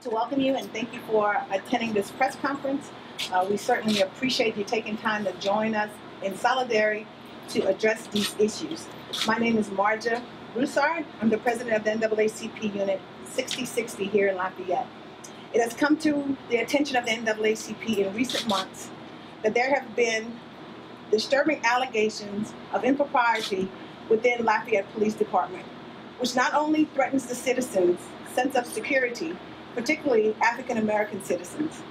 to welcome you and thank you for attending this press conference. We certainly appreciate you taking time to join us in solidarity to address these issues. My name is Marja Broussard. I'm the president of the NAACP Unit 6060 here in Lafayette. It has come to the attention of the NAACP in recent months that there have been disturbing allegations of impropriety within Lafayette Police Department, which not only threatens the citizens' sense of security, particularly African American citizens,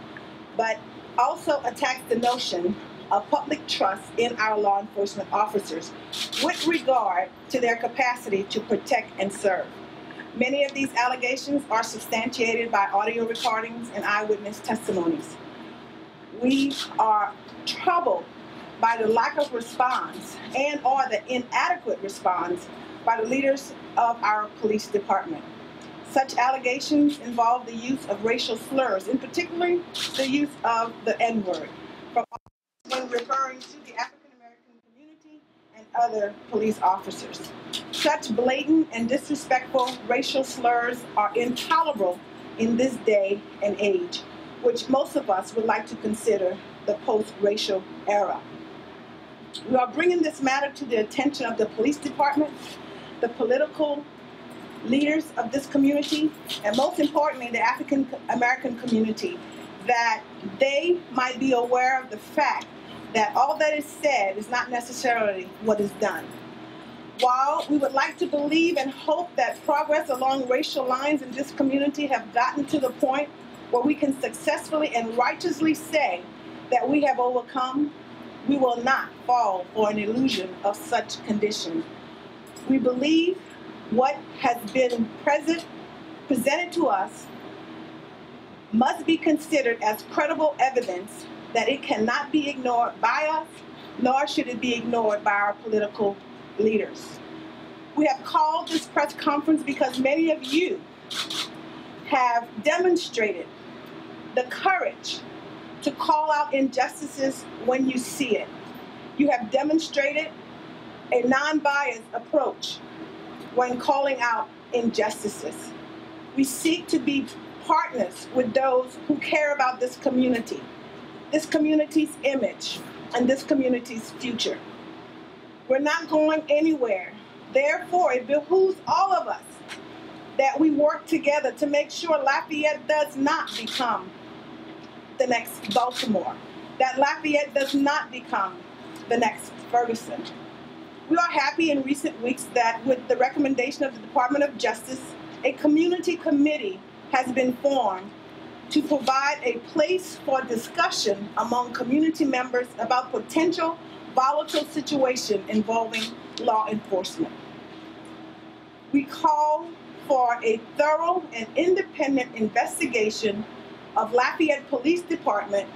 but also attacks the notion of public trust in our law enforcement officers with regard to their capacity to protect and serve. Many of these allegations are substantiated by audio recordings and eyewitness testimonies. We are troubled by the lack of response and or the inadequate response by the leaders of our police department. Such allegations involve the use of racial slurs, in particular the use of the N-word, when referring to the African American community and other police officers. Such blatant and disrespectful racial slurs are intolerable in this day and age, which most of us would like to consider the post-racial era. We are bringing this matter to the attention of the police department, the political leaders of this community, and most importantly, the African American community, that they might be aware of the fact that all that is said is not necessarily what is done. While we would like to believe and hope that progress along racial lines in this community have gotten to the point where we can successfully and righteously say that we have overcome, we will not fall for an illusion of such condition. We believe what has been presented to us must be considered as credible evidence that it cannot be ignored by us, nor should it be ignored by our political leaders. We have called this press conference because many of you have demonstrated the courage to call out injustices when you see it. You have demonstrated a non-biased approach when calling out injustices. We seek to be partners with those who care about this community's image, and this community's future. We're not going anywhere. Therefore, it behooves all of us that we work together to make sure Lafayette does not become the next Baltimore, that Lafayette does not become the next Ferguson. We are happy in recent weeks that with the recommendation of the Department of Justice, a community committee has been formed to provide a place for discussion among community members about potential volatile situations involving law enforcement. We call for a thorough and independent investigation of Lafayette Police Department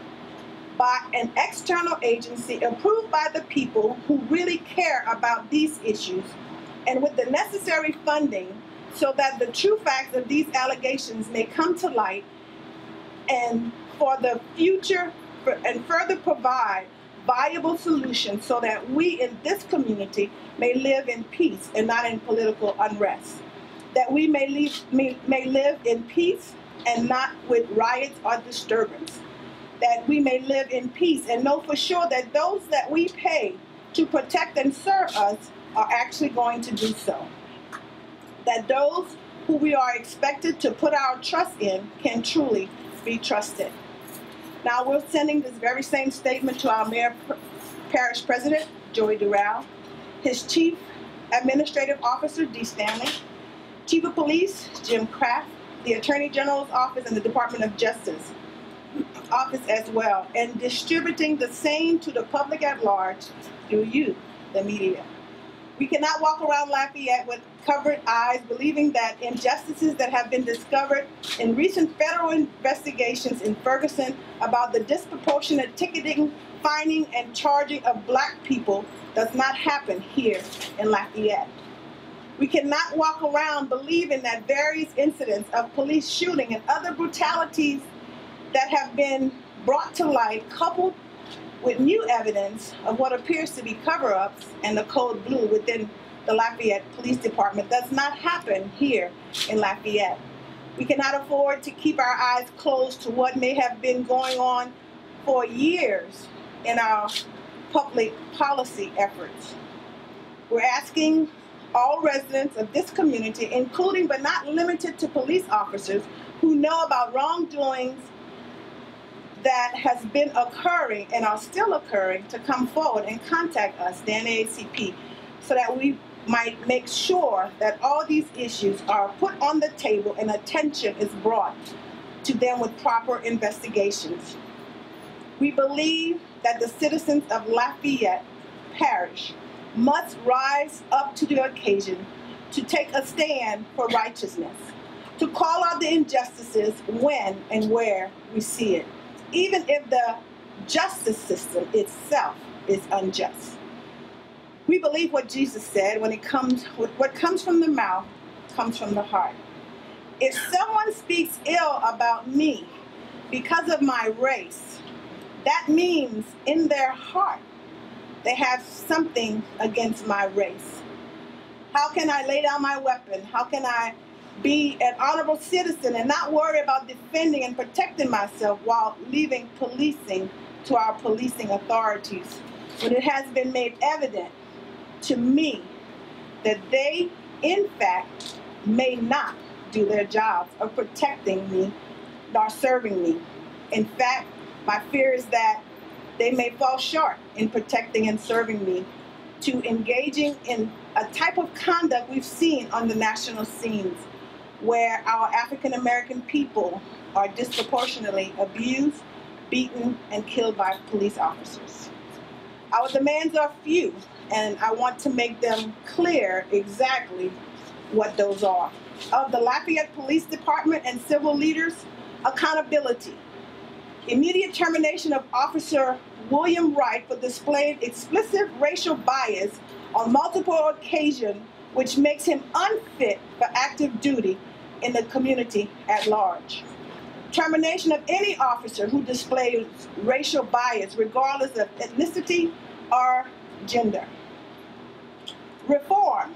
by an external agency approved by the people who really care about these issues, and with the necessary funding so that the true facts of these allegations may come to light, and for the future and further provide viable solutions so that we in this community may live in peace and not in political unrest, that we may live in peace and not with riots or disturbance, that we may live in peace and know for sure that those that we pay to protect and serve us are actually going to do so, that those who we are expected to put our trust in can truly be trusted. Now, we're sending this very same statement to our Mayor Parish President, Joey Durrell, his Chief Administrative Officer, D. Stanley, Chief of Police, Jim Kraft, the Attorney General's Office, and the Department of Justice Office as well, and distributing the same to the public at large through you, the media. We cannot walk around Lafayette with covered eyes, believing that injustices that have been discovered in recent federal investigations in Ferguson about the disproportionate ticketing, fining, and charging of Black people does not happen here in Lafayette. We cannot walk around believing that various incidents of police shooting and other brutalities that have been brought to light, coupled with new evidence of what appears to be cover-ups and the code blue within the Lafayette Police Department, does not happen here in Lafayette. We cannot afford to keep our eyes closed to what may have been going on for years in our public policy efforts. We're asking all residents of this community, including but not limited to police officers who know about wrongdoings that has been occurring and are still occurring, to come forward and contact us, the NAACP, so that we might make sure that all these issues are put on the table and attention is brought to them with proper investigations. We believe that the citizens of Lafayette Parish must rise up to the occasion to take a stand for righteousness, to call out the injustices when and where we see it, even if the justice system itself is unjust. We believe what Jesus said, what comes from the mouth comes from the heart. If someone speaks ill about me because of my race, that means in their heart they have something against my race. How can I lay down my weapon? How can I be an honorable citizen and not worry about defending and protecting myself while leaving policing to our policing authorities, when it has been made evident to me that they, in fact, may not do their jobs of protecting me nor serving me? In fact, my fear is that they may fall short in protecting and serving me, to engaging in a type of conduct we've seen on the national scenes, where our African American people are disproportionately abused, beaten, and killed by police officers. Our demands are few, and I want to make them clear exactly what those are. Of the Lafayette Police Department and civil leaders, accountability. Immediate termination of Officer William Wright for displaying explicit racial bias on multiple occasions, which makes him unfit for active duty in the community at large. Termination of any officer who displays racial bias, regardless of ethnicity or gender. Reform.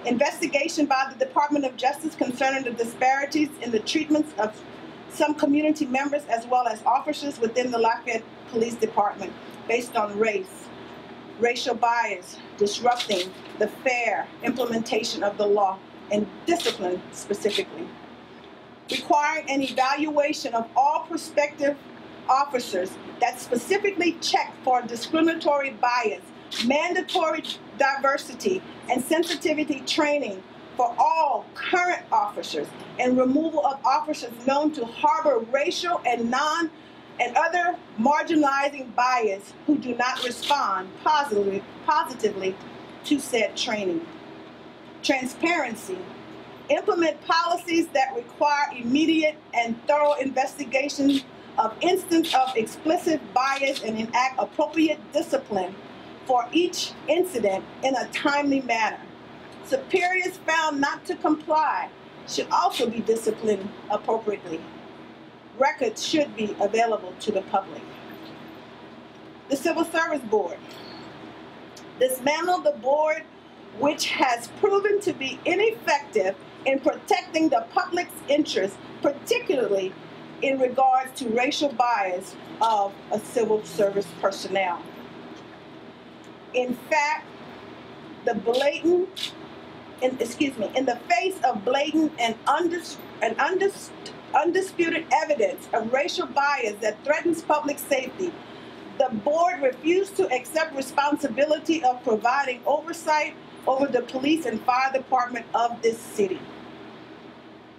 Investigation by the Department of Justice concerning the disparities in the treatments of some community members as well as officers within the Lafayette Police Department based on race, racial bias, disrupting the fair implementation of the law and discipline specifically. Requiring an evaluation of all prospective officers that specifically check for discriminatory bias, mandatory diversity and sensitivity training for all current officers, and removal of officers known to harbor racial and other marginalizing bias who do not respond positively to said training. Transparency. Implement policies that require immediate and thorough investigation of instances of explicit bias and enact appropriate discipline for each incident in a timely manner. Superiors found not to comply should also be disciplined appropriately. Records should be available to the public. The Civil Service Board. Dismantle the board, which has proven to be ineffective in protecting the public's interests, particularly in regards to racial bias of a civil service personnel. In fact, in the face of blatant and undisputed evidence of racial bias that threatens public safety, the board refused to accept responsibility of providing oversight over the police and fire department of this city.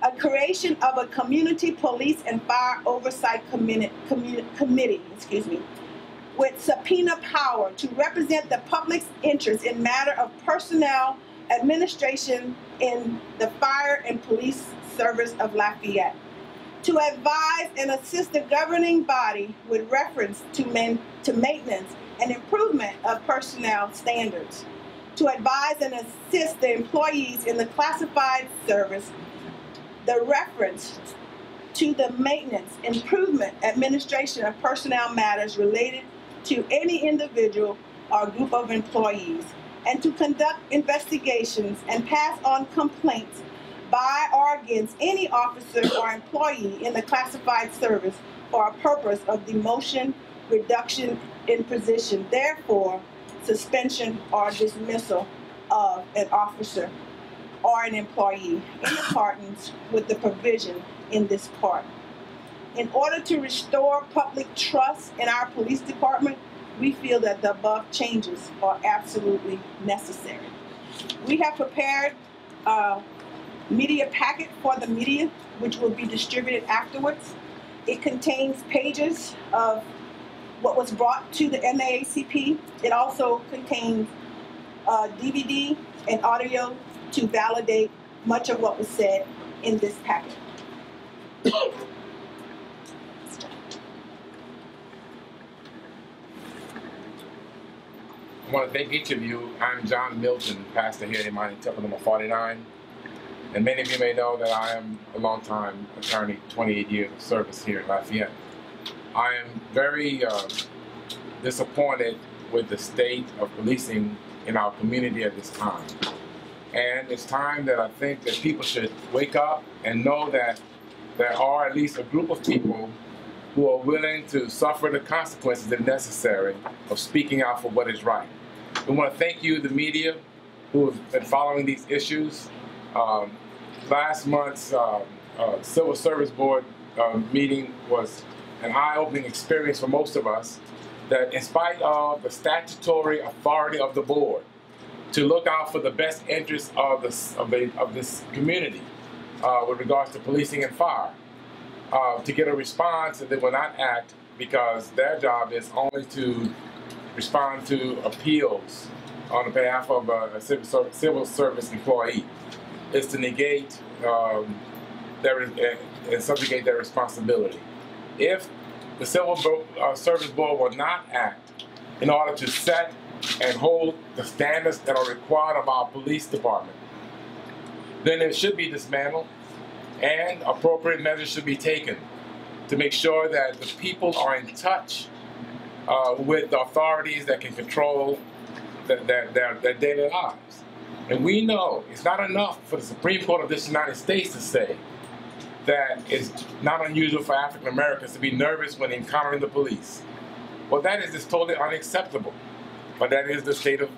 A creation of a community police and fire oversight committee, with subpoena power to represent the public's interest in matter of personnel administration in the fire and police service of Lafayette, to advise and assist the governing body with reference to maintenance and improvement of personnel standards, to advise and assist the employees in the classified service, the reference to the maintenance, improvement, administration of personnel matters related to any individual or group of employees, and to conduct investigations and pass on complaints by or against any officer or employee in the classified service for a purpose of demotion, reduction in position, therefore suspension or dismissal of an officer or an employee in accordance with the provision in this part. In order to restore public trust in our police department, we feel that the above changes are absolutely necessary. We have prepared a media packet for the media, which will be distributed afterwards. It contains pages of what was brought to the NAACP. It also contains DVD and audio to validate much of what was said in this packet. I want to thank each of you. I'm John Milton, pastor here at Imani Temple number 49. And many of you may know that I am a long-time attorney, 28 years of service here in Lafayette. I am very disappointed with the state of policing in our community at this time. And it's time that I think that people should wake up and know that there are at least a group of people who are willing to suffer the consequences if necessary of speaking out for what is right. We want to thank you, the media, who have been following these issues. Last month's Civil Service Board meeting was an eye-opening experience for most of us, that in spite of the statutory authority of the board to look out for the best interests of this community with regards to policing and fire, to get a response that they will not act because their job is only to respond to appeals on behalf of a civil service employee, is to negate and subjugate their responsibility. If the Civil Service Board will not act in order to set and hold the standards that are required of our police department, then it should be dismantled and appropriate measures should be taken to make sure that the people are in touch with the authorities that can control their daily lives. And we know it's not enough for the Supreme Court of this United States to say that it's not unusual for African Americans to be nervous when encountering the police. Well, that is just totally unacceptable. But that is the state of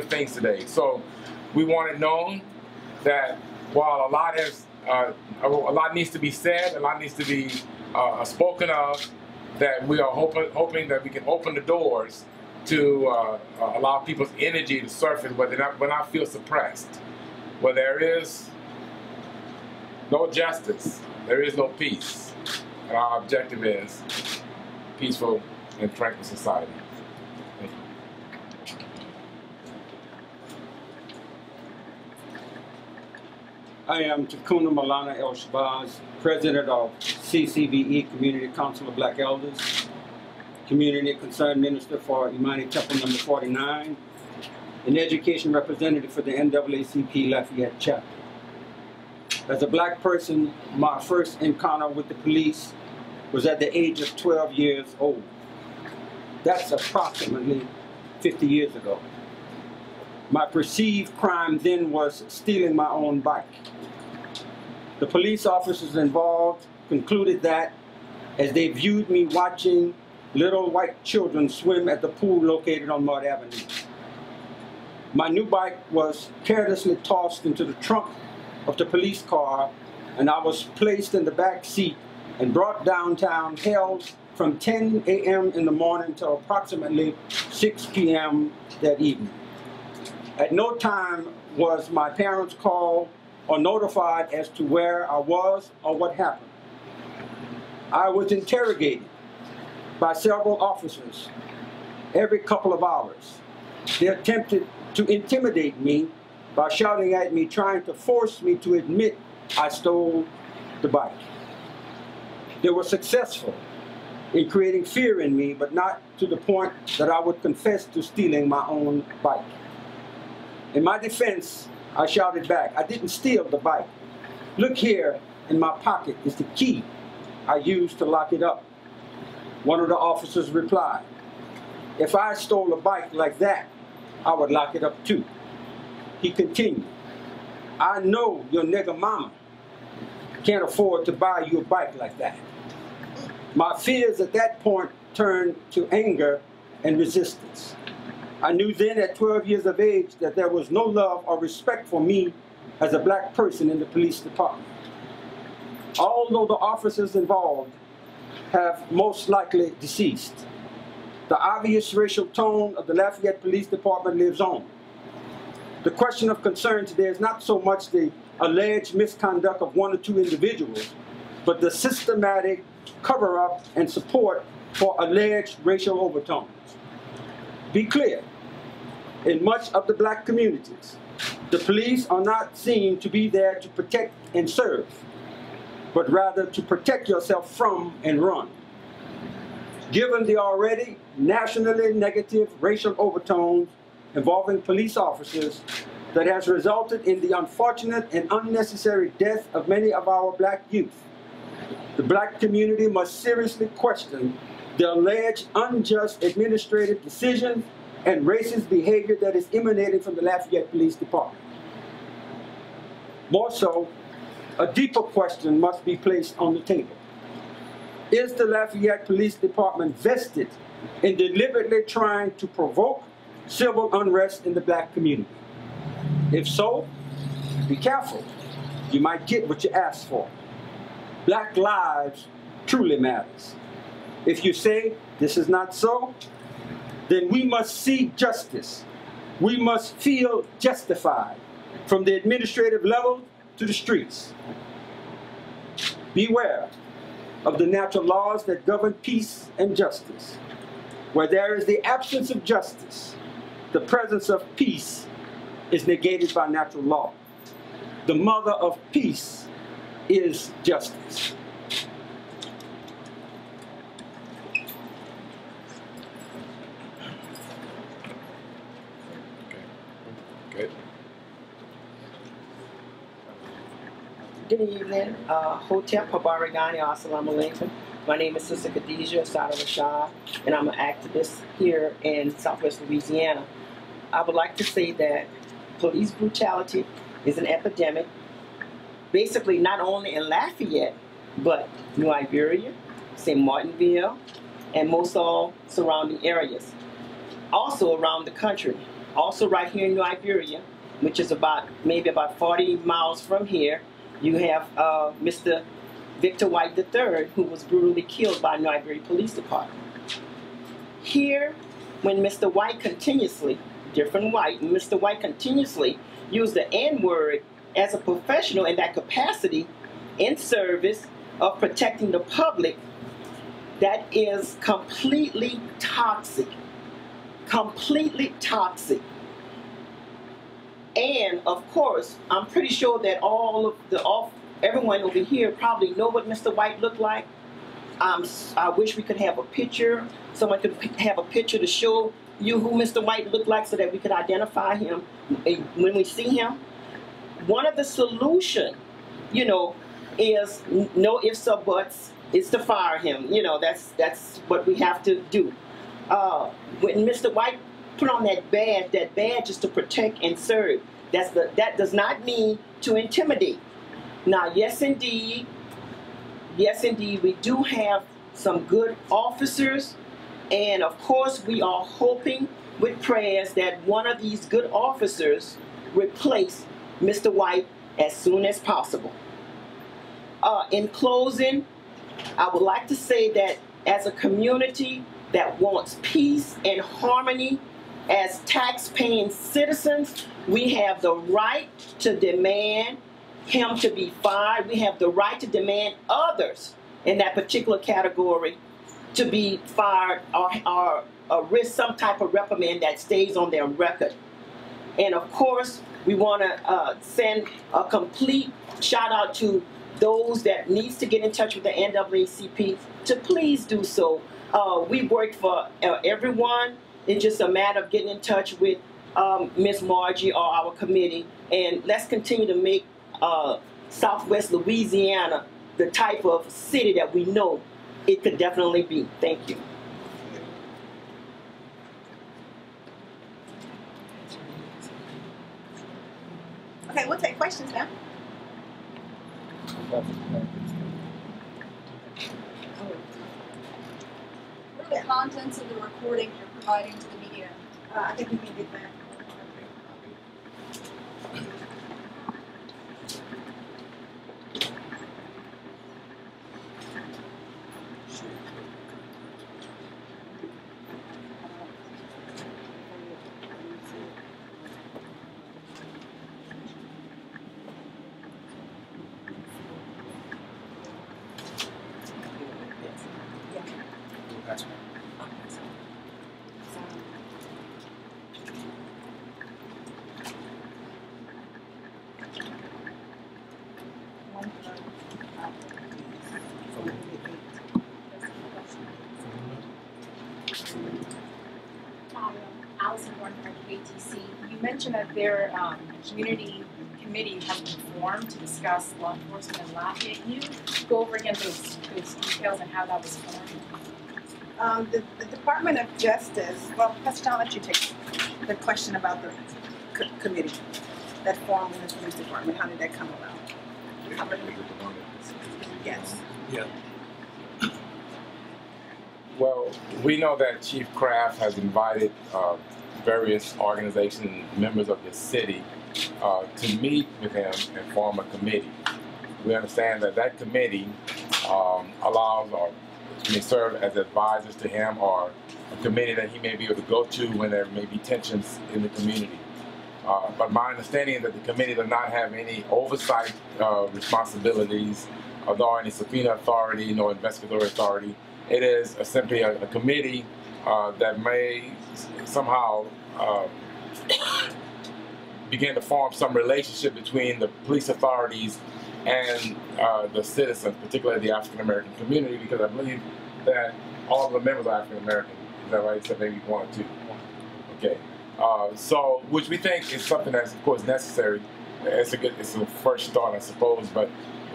things today. So we want it known that while a lot needs to be said, a lot needs to be spoken of, that we are hoping that we can open the doors to allow people's energy to surface where they not feel suppressed. Where there is no justice, there is no peace. And our objective is peaceful and tranquil society. Thank you. I am Takuna Malana El Shabazz, President of CCBE Community Council of Black Elders, Community Concerned Minister for Imani Temple number 49, and Education Representative for the NAACP Lafayette chapter. As a black person, my first encounter with the police was at the age of 12 years old. That's approximately 50 years ago. My perceived crime then was stealing my own bike. The police officers involved concluded that as they viewed me watching little white children swim at the pool located on Mud Avenue. My new bike was carelessly tossed into the trunk of the police car, and I was placed in the back seat and brought downtown, held from 10 a.m. in the morning till approximately 6 p.m. that evening. At no time was my parents called or notified as to where I was or what happened. I was interrogated by several officers every couple of hours. They attempted to intimidate me by shouting at me, trying to force me to admit I stole the bike. They were successful in creating fear in me, but not to the point that I would confess to stealing my own bike. In my defense, I shouted back, I didn't steal the bike. Look here, in my pocket is the key I used to lock it up. One of the officers replied, if I stole a bike like that, I would lock it up too. He continued, I know your nigga mama can't afford to buy you a bike like that. My fears at that point turned to anger and resistance. I knew then at 12 years of age that there was no love or respect for me as a black person in the police department. Although the officers involved have most likely deceased, the obvious racial tone of the Lafayette Police Department lives on. The question of concern today is not so much the alleged misconduct of one or two individuals, but the systematic cover-up and support for alleged racial overtones. Be clear, in much of the black communities, the police are not seen to be there to protect and serve, but rather to protect yourself from and run. Given the already nationally negative racial overtones involving police officers that has resulted in the unfortunate and unnecessary death of many of our black youth, the black community must seriously question the alleged unjust administrative decisions and racist behavior that is emanating from the Lafayette Police Department. More so, a deeper question must be placed on the table. Is the Lafayette Police Department vested in deliberately trying to provoke civil unrest in the black community? If so, be careful. You might get what you asked for. Black lives truly matters. If you say this is not so, then we must see justice. We must feel justified from the administrative level to the streets. Beware of the natural laws that govern peace and justice. Where there is the absence of justice, the presence of peace is negated by natural law. The mother of peace is justice. Good. Good evening, Hotep Habarigani, Assalamu alaikum. My name is Sister Khadija Sada Rashad, and I'm an activist here in Southwest Louisiana. I would like to say that police brutality is an epidemic, basically not only in Lafayette, but New Iberia, St. Martinville, and most all surrounding areas. Also around the country, also right here in New Iberia, which is maybe about 40 miles from here, you have Mr. Victor White III, who was brutally killed by New Iberia Police Department. Here, when Mr. White continuously, different White, Mr. White continuously used the N-word as a professional in that capacity in service of protecting the public, that is completely toxic. Completely toxic. And of course, I'm pretty sure that everyone over here probably know what Mr. White looked like. I wish we could have a picture. Someone could have a picture to show you who Mr. White looked like so that we could identify him when we see him. One of the solutions, is no ifs or buts, is to fire him. That's what we have to do. When Mr. White put on that badge is to protect and serve. That does not mean to intimidate. Now, yes, indeed, we do have some good officers, and of course, we are hoping with prayers that one of these good officers replace Mr. White as soon as possible. In closing, I would like to say that as a community that wants peace and harmony, as tax-paying citizens, we have the right to demand him to be fired. We have the right to demand others in that particular category to be fired or risk some type of reprimand that stays on their record. And of course, we want to send a complete shout out to those that needs to get in touch with the NAACP to please do so. We work for everyone. It's just a matter of getting in touch with Ms. Margie or our committee, and let's continue to make Southwest Louisiana the type of city that we know it could definitely be. Thank you. Okay, we'll take questions. questions now? What are the contents of the recording you're providing to the media? I think we can get that. That's right. Allison Barnhart, ATC. You mentioned that their community committee has been formed to discuss law enforcement in Lafayette. Can you go over again those details and how that was formed? The Department of Justice, well, Pastor John, I'll let you take the question about the committee that formed in the police department. How did that come about? Yes. Yeah. Well, we know that Chief Kraft has invited various organizations and members of the city to meet with him and form a committee. We understand that that committee allows or may serve as advisors to him, or a committee that he may be able to go to when there may be tensions in the community. But my understanding is that the committee does not have any oversight responsibilities, nor any subpoena authority, nor investigatory authority. It is simply a committee that may somehow begin to form some relationship between the police authorities and the citizens, particularly the African American community, because I believe that all of the members are African American. Is that right? Except maybe one or two. Okay. So, which we think is something that's, of course, necessary. It's a first start, I suppose, but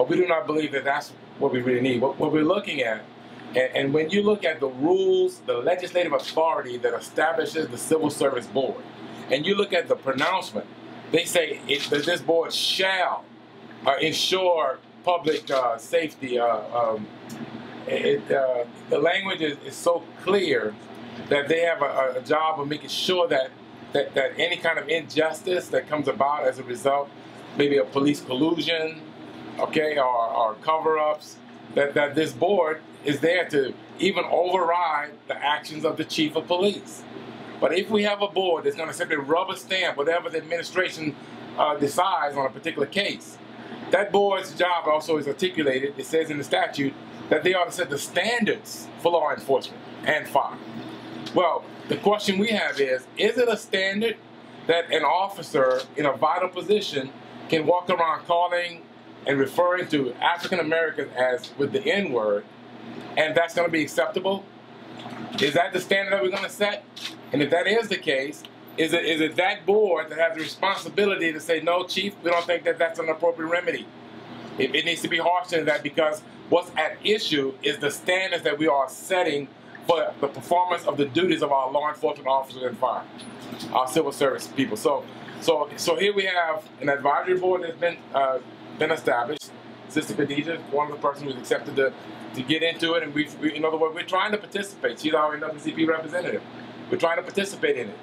we do not believe that that's what we really need. What we're looking at, and when you look at the rules, the legislative authority that establishes the Civil Service Board, and you look at the pronouncement, they say that this board shall ensure public safety. The language is so clear that they have a job of making sure that any kind of injustice that comes about as a result, maybe of police collusion, okay, or cover-ups, that this board is there to even override the actions of the chief of police. But if we have a board that's going to simply rubber stamp whatever the administration decides on a particular case, that board's job also is articulated. It says in the statute that they ought to set the standards for law enforcement and fire. Well, the question we have is it a standard that an officer in a vital position can walk around calling and referring to African Americans as with the N-word, and that's going to be acceptable? Is that the standard that we're going to set? And if that is the case, is it that board that has the responsibility to say, no, Chief, we don't think that that's an appropriate remedy? It needs to be harsher than that, because what's at issue is the standards that we are setting for the performance of the duties of our law enforcement officers and fire, our civil service people. So here we have an advisory board that's been established. Sister Khadija, one of the persons who's accepted to get into it, and in other words, we're trying to participate. She's our NAACP representative. We're trying to participate in it.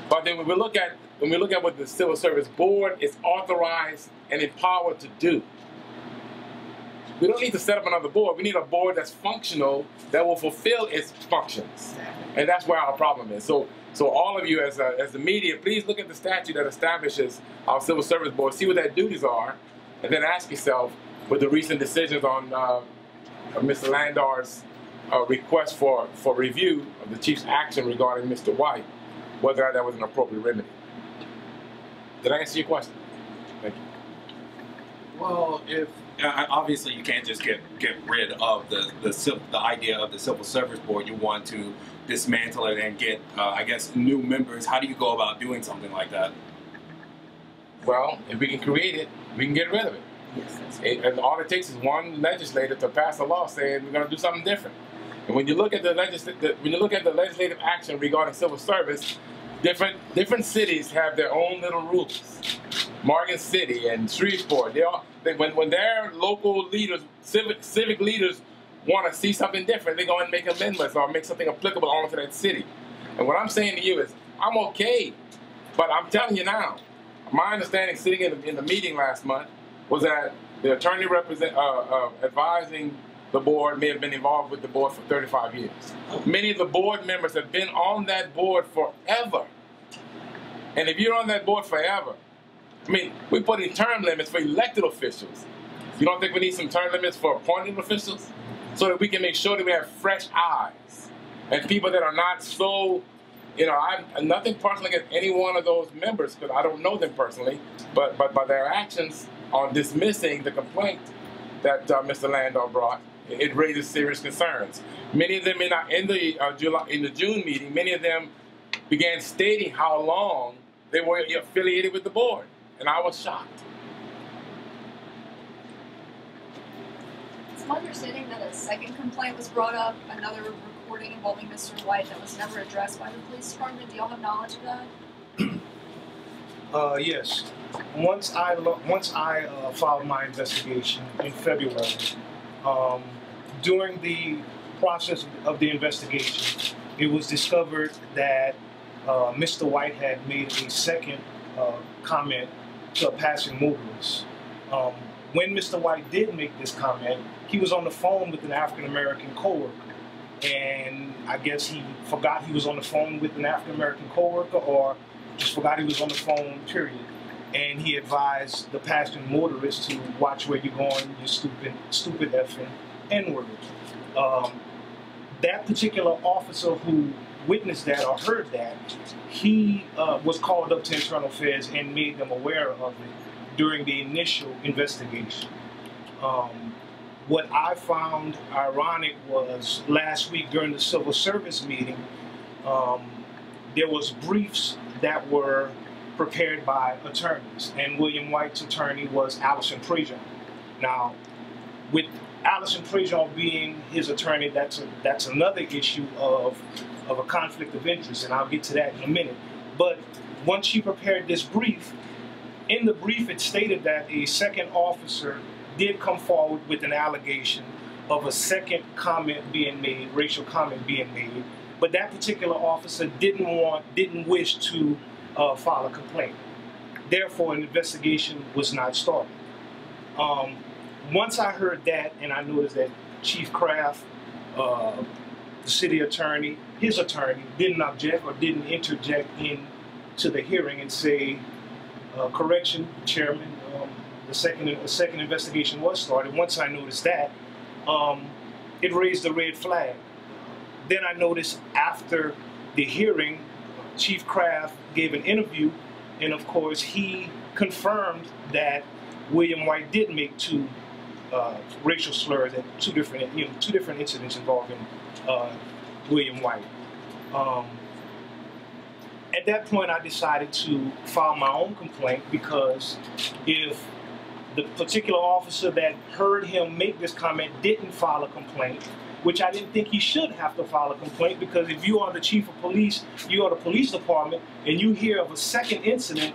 But then when we look at what the Civil Service Board is authorized and empowered to do, we don't need to set up another board. We need a board that's functional, that will fulfill its functions. And that's where our problem is. So all of you as the media, please look at the statute that establishes our Civil Service Board, see what their duties are, and then ask yourself, with the recent decisions on Mr. Landar's request for review of the Chief's action regarding Mr. White, whether that was an appropriate remedy. Did I answer your question? Thank you. Well, if obviously you can't just get rid of the idea of the Civil Service Board. You want to dismantle it and get, I guess, new members. How do you go about doing something like that? Well, if we can create it, we can get rid of it. Yes, And all it takes is one legislator to pass a law saying we're going to do something different. And when you look at the legislative action regarding civil service, different cities have their own little rules. Morgan City and Shreveport, when their local leaders, civic leaders want to see something different, they go and make amendments or make something applicable only to that city. And what I'm saying to you is, I'm okay, but I'm telling you now, my understanding sitting in the meeting last month was that the attorney advising the board may have been involved with the board for 35 years. Many of the board members have been on that board forever. And if you're on that board forever, I mean, we're putting term limits for elected officials. You don't think we need some term limits for appointed officials? So that we can make sure that we have fresh eyes and people that are not so, you know, I'm nothing personal against any one of those members because I don't know them personally, but by their actions on dismissing the complaint that Mr. Landau brought, it raises serious concerns. Many of them in the June meeting, many of them began stating how long they were affiliated with the board, and I was shocked. It's my understanding that a second complaint was brought up, another recording involving Mr. White that was never addressed by the police department. Do y'all have knowledge of that? Yes. Once I filed my investigation in February, during the process of the investigation, it was discovered that Mr. White had made a second comment to a passing motorist. When Mr. White did make this comment, he was on the phone with an African-American coworker. And I guess he forgot he was on the phone with an African-American coworker or just forgot he was on the phone, period. And he advised the passing motorist to watch where you're going, you stupid effing N-word. That particular officer who witnessed that or heard that, he was called up to Internal Affairs and made them aware of it during the initial investigation. What I found ironic was last week during the civil service meeting, there was briefs that were prepared by attorneys, and William White's attorney was Allison Prejean. Now, with Allison Prejean being his attorney, that's another issue of a conflict of interest, and I'll get to that in a minute. But once she prepared this brief, in the brief it stated that a second officer did come forward with an allegation of a second comment being made, racial comment being made, but that particular officer didn't wish to file a complaint. Therefore, an investigation was not started. Once I heard that, and I noticed that Chief Kraft, the city attorney, his attorney, didn't object or didn't interject into the hearing and say, correction, Chairman, the second investigation was started. Once I noticed that, it raised a red flag. Then I noticed after the hearing, Chief Kraft gave an interview, and of course he confirmed that William White did make two racial slurs at two different incidents involving William White. At that point, I decided to file my own complaint because if the particular officer that heard him make this comment didn't file a complaint, which I didn't think he should have to file a complaint, because if you are the chief of police, you are the police department, and you hear of a second incident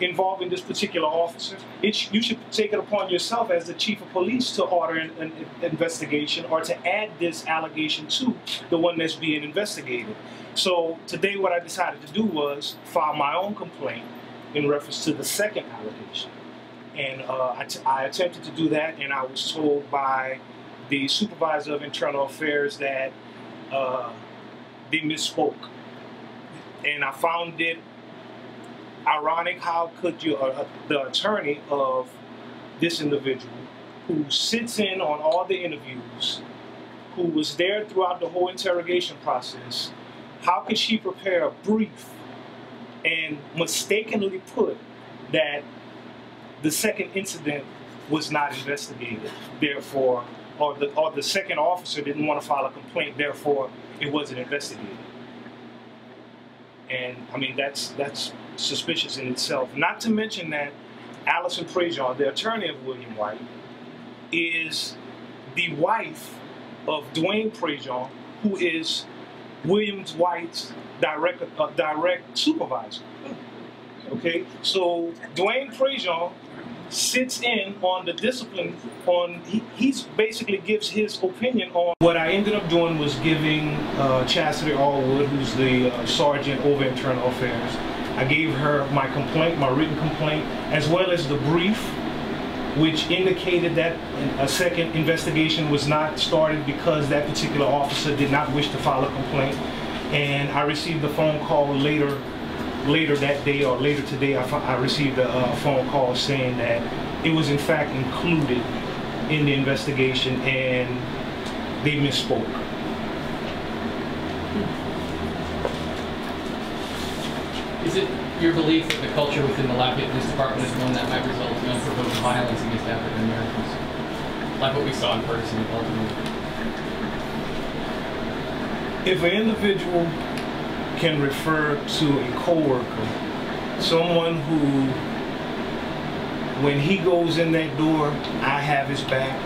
involving this particular officer, you should take it upon yourself as the chief of police to order an investigation or to add this allegation to the one that's being investigated. So today what I decided to do was file my own complaint in reference to the second allegation. And I attempted to do that, and I was told by the supervisor of internal affairs that they misspoke. And I found it ironic, how could you, the attorney of this individual who sits in on all the interviews, who was there throughout the whole interrogation process, how could she prepare a brief and mistakenly put that the second incident was not investigated, therefore, or the second officer didn't want to file a complaint, therefore it wasn't investigated? And I mean, that's suspicious in itself. Not to mention that Allison Prejean, the attorney of William White, is the wife of Dwayne Prejean, who is William White's direct supervisor. Okay, so Dwayne Prejean sits in on the discipline he's basically gives his opinion on. What I ended up doing was giving Chastity Allwood, who's the sergeant over internal affairs, I gave her my complaint, my written complaint, as well as the brief, which indicated that a second investigation was not started because that particular officer did not wish to file a complaint. And I received a phone call later that day, or later today, I received a phone call saying that it was in fact included in the investigation and they misspoke. Is it your belief that the culture within the Lafayette Police Department is one that might result in unprovoked violence against African Americans, like what we saw in Ferguson and Baltimore? If an individual can refer to a coworker, someone who, when he goes in that door, I have his back,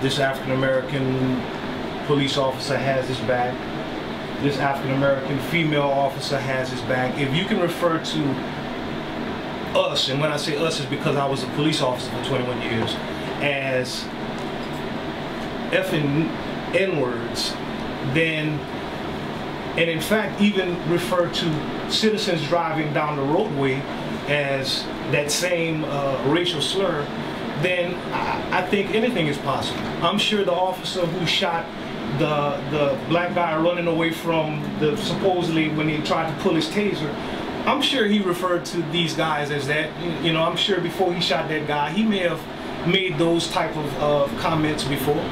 this African American police officer has his back, this African American female officer has his back. If you can refer to us, and when I say us is because I was a police officer for 21 years, as effing N-words, then, and in fact even refer to citizens driving down the roadway as that same racial slur, then I think anything is possible. I'm sure the officer who shot the black guy running away from the, supposedly when he tried to pull his taser, I'm sure he referred to these guys as that. You know, I'm sure before he shot that guy, he may have made those type of comments before.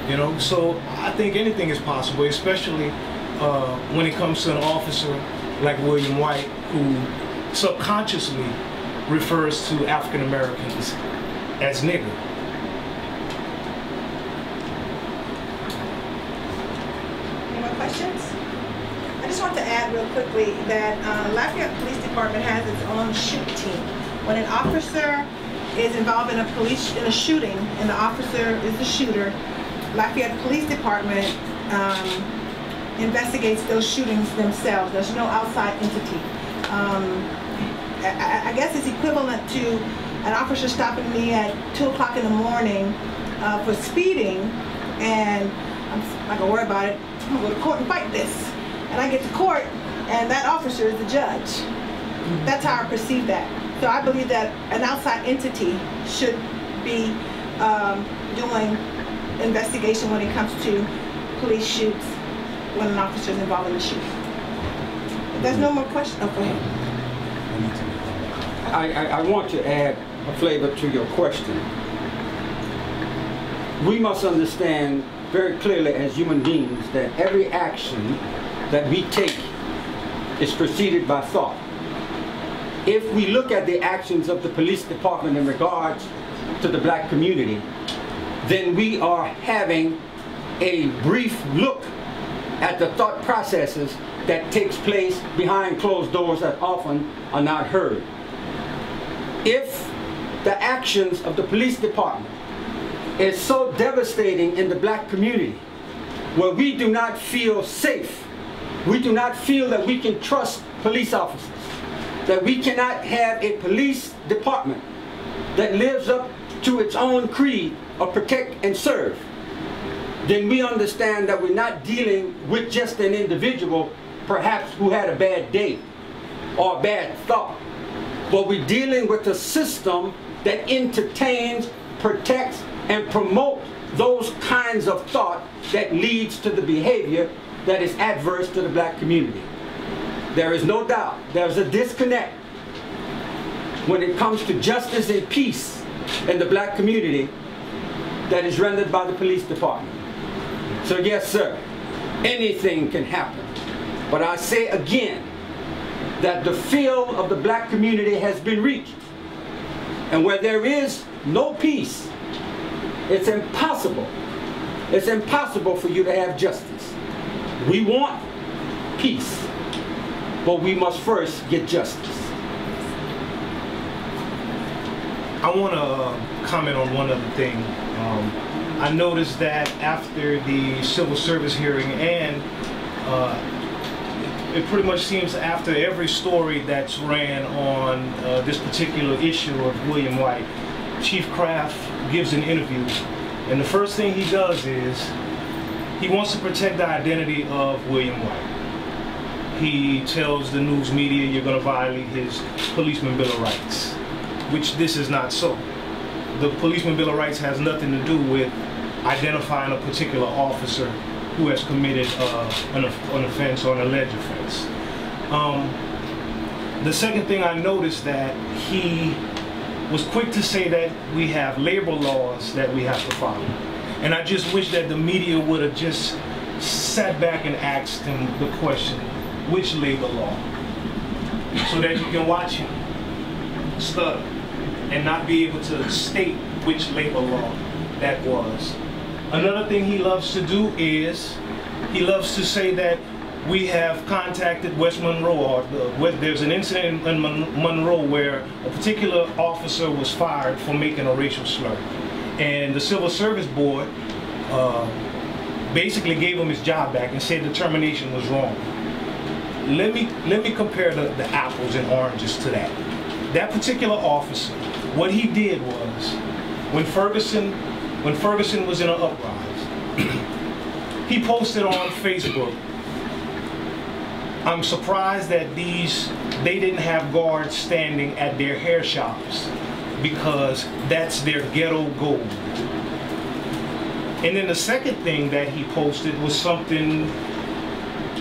You know, so I think anything is possible, especially when it comes to an officer like William White, who subconsciously refers to African Americans as nigger. Any more questions? I just want to add real quickly that Lafayette Police Department has its own shoot team. When an officer is involved in a shooting, and the officer is the shooter, Lafayette Police Department investigates those shootings themselves. There's no outside entity. I guess it's equivalent to an officer stopping me at 2 o'clock in the morning for speeding, and I'm not gonna worry about it. I'm gonna go to court and fight this. And I get to court, and that officer is the judge. That's how I perceive that. So I believe that an outside entity should be doing investigation when it comes to police shoots when an officer is involved in the shooting. If there's no more questions, oh, go ahead. I want to add a flavor to your question. We must understand very clearly as human beings that every action that we take is preceded by thought. If we look at the actions of the police department in regards to the black community, then we are having a brief look at the thought processes that takes place behind closed doors that often are not heard. If the actions of the police department is so devastating in the black community, where we do not feel safe, we do not feel that we can trust police officers, that we cannot have a police department that lives up to its own creed of protect and serve, then we understand that we're not dealing with just an individual, perhaps who had a bad day or a bad thought, but we're dealing with a system that entertains, protects, and promotes those kinds of thought that leads to the behavior that is adverse to the black community. There is no doubt there's a disconnect when it comes to justice and peace in the black community that is rendered by the police department. So yes, sir, anything can happen. But I say again that the field of the black community has been reached. And where there is no peace, it's impossible for you to have justice. We want peace, but we must first get justice. I want to comment on one other thing. I noticed that after the civil service hearing and it pretty much seems after every story that's ran on this particular issue of William White, Chief Kraft gives an interview, and the first thing he does is he wants to protect the identity of William White. He tells the news media you're going to violate his Policeman Bill of Rights, which this is not so. The Policeman Bill of Rights has nothing to do with identifying a particular officer who has committed an offense or an alleged offense. The second thing I noticed that he was quick to say that we have labor laws that we have to follow. And I just wish that the media would have just sat back and asked him the question, which labor law? So that you can watch him stutter and not be able to state which labor law that was. Another thing he loves to do is he loves to say that we have contacted West Monroe, or there's an incident in Monroe where a particular officer was fired for making a racial slur. And the Civil Service Board basically gave him his job back and said the termination was wrong. Let me compare the apples and oranges to that. That particular officer, what he did was, when Ferguson was in an uprise, he posted on Facebook, I'm surprised that they didn't have guards standing at their hair shops because that's their ghetto gold. And then the second thing that he posted was something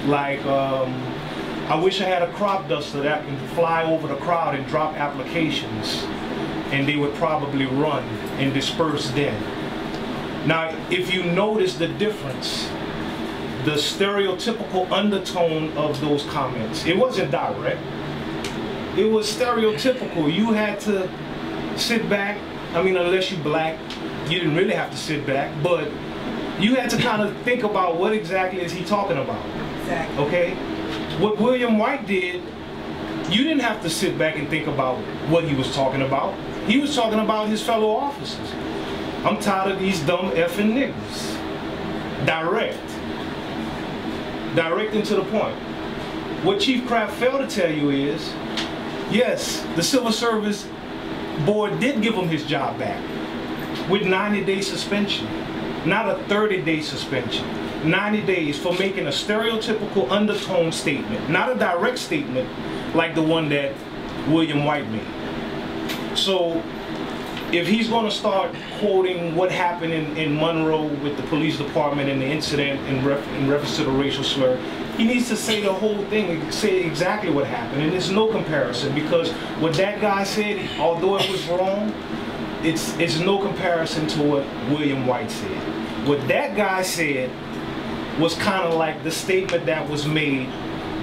like, I wish I had a crop duster that can fly over the crowd and drop applications, and they would probably run and disperse then. Now, if you notice the difference, the stereotypical undertone of those comments, it wasn't direct, it was stereotypical. You had to sit back, I mean, unless you're black, you didn't really have to sit back, but you had to kind of think about what exactly is he talking about. Exactly. Okay? What William White did, you didn't have to sit back and think about what he was talking about. He was talking about his fellow officers. I'm tired of these dumb effing niggas. Direct. Direct and to the point. What Chief Kraft failed to tell you is, yes, the Civil Service Board did give him his job back with 90-day suspension, not a 30-day suspension. 90 days for making a stereotypical undertone statement, not a direct statement like the one that William White made. So if he's going to start quoting what happened in Monroe with the police department and the incident in reference to the racial slur, he needs to say the whole thing, say exactly what happened. And there's no comparison, because what that guy said, although it was wrong, it's no comparison to what William White said. What that guy said was kind of like the statement that was made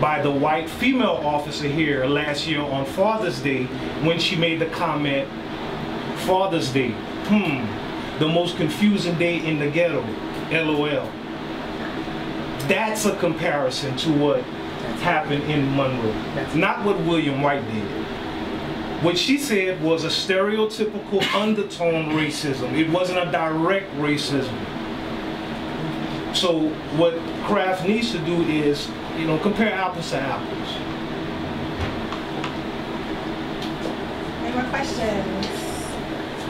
by the white female officer here last year on Father's Day, when she made the comment, Father's Day, the most confusing day in the ghetto, LOL. That's a comparison to what happened in Monroe, not what William White did. What she said was a stereotypical undertone racism. It wasn't a direct racism. So what Kraft needs to do is, compare apples to apples. Any more questions?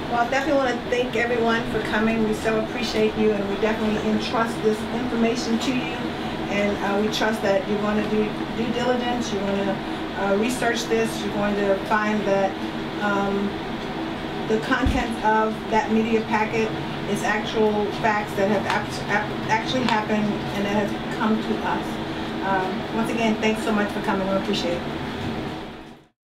Well, I definitely want to thank everyone for coming. We so appreciate you, and we definitely entrust this information to you. And we trust that you're going to do due diligence, you're going to research this, you're going to find that the content of that media packet is actual facts that have actually happened and that have come to us. Once again, thanks so much for coming. We appreciate it.